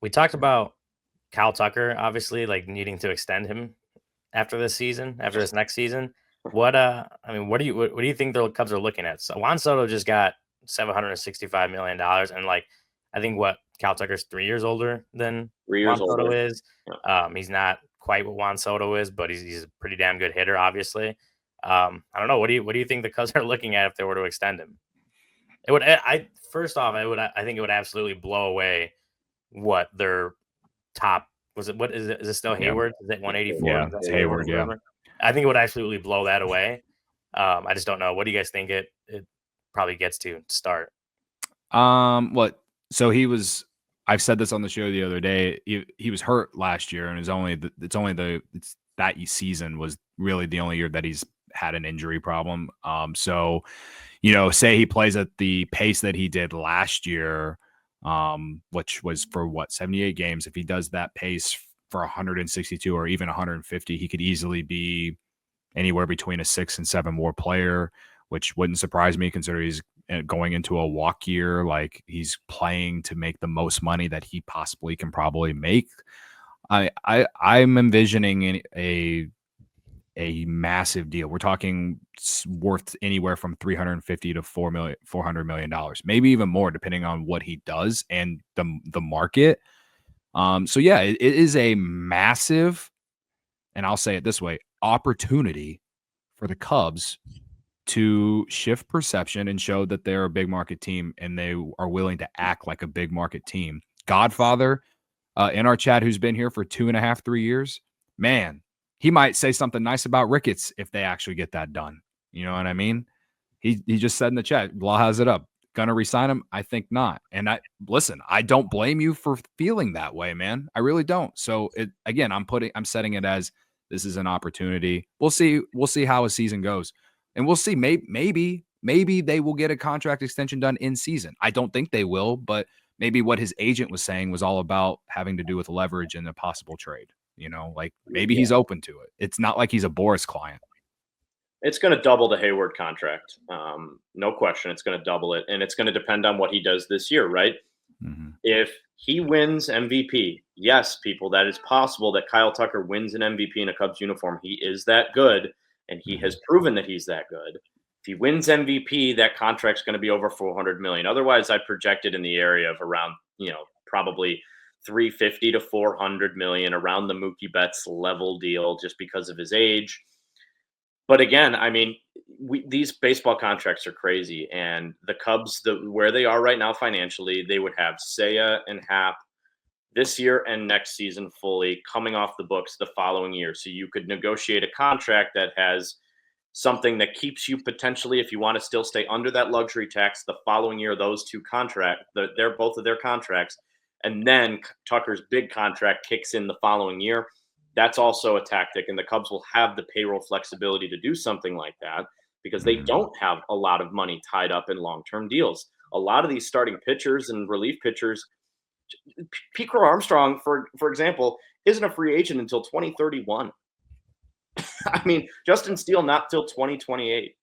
we talked about Kyle Tucker, obviously, like needing to extend him after this season, after this next season. What do you think the Cubs are looking at? So Juan Soto just got $765 million, and like I think what Kyle Tucker's 3 years older than 3 years Juan Soto older. is. Yeah. He's not quite what Juan Soto is, but he's a pretty damn good hitter, obviously. I don't know. What do you think the Cubs are looking at if they were to extend him? It would. I first off, I think it would absolutely blow away what their top was. It what is it? Is it still Yeah. Hayward? Is it 184? Yeah, it's Hayward. Yeah. I think it would absolutely blow that away. I just don't know. What do you guys think it probably gets to start? What? So he was. I've said this on the show the other day. He was hurt last year, and it's that season was really the only year that he's had an injury problem. So, say he plays at the pace that he did last year, which was for 78 games. If he does that pace for 162 or even 150, he could easily be anywhere between a 6 and 7 WAR player, which wouldn't surprise me considering he's going into a walk year. Like, he's playing to make the most money that he possibly can probably make. I'm envisioning a massive deal. We're talking worth anywhere from $350 to $400 million, maybe even more, depending on what he does and the market. So yeah, it is a massive, and I'll say it this way, opportunity for the Cubs to shift perception and show that they're a big market team and they are willing to act like a big market team. Godfather in our chat, who's been here for 2.5, 3 years, man, he might say something nice about Ricketts if they actually get that done. You know what I mean? He just said in the chat, Law has it up. Gonna resign him? I think not. And I don't blame you for feeling that way, man. I really don't. So I'm setting it as this is an opportunity. We'll see how a season goes. And we'll see. Maybe they will get a contract extension done in season. I don't think they will, but maybe what his agent was saying was all about having to do with leverage and a possible trade. Maybe he's open to it. It's not like he's a Boris client. It's going to double the Hayward contract. No question. It's going to double it. And it's going to depend on what he does this year, right? Mm-hmm. If he wins MVP, yes, people, that is possible that Kyle Tucker wins an MVP in a Cubs uniform. He is that good, and he has proven that he's that good. If he wins MVP, that contract's going to be over $400 million. Otherwise, I projected in the area of around, probably $350 to $400 million, around the Mookie Betts level deal, just because of his age. But again, I mean, these baseball contracts are crazy, and the Cubs, where they are right now financially, they would have Seiya and Happ this year and next season fully coming off the books the following year. So you could negotiate a contract that has something that keeps you potentially, if you want to still stay under that luxury tax, the following year, those two contracts, they're both of their contracts, and then Tucker's big contract kicks in the following year. That's also a tactic, and the Cubs will have the payroll flexibility to do something like that because they don't have a lot of money tied up in long-term deals. A lot of these starting pitchers and relief pitchers, Pete Crow-Armstrong, for example, isn't a free agent until 2031. I mean, Justin Steele not till 2028.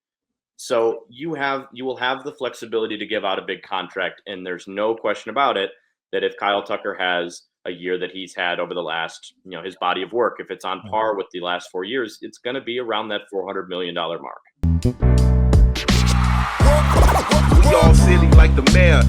So you will have the flexibility to give out a big contract, and there's no question about it that if Kyle Tucker has a year that he's had over the last, his body of work, if it's on par with the last 4 years, it's going to be around that $400 million mark. We all silly like the mayor.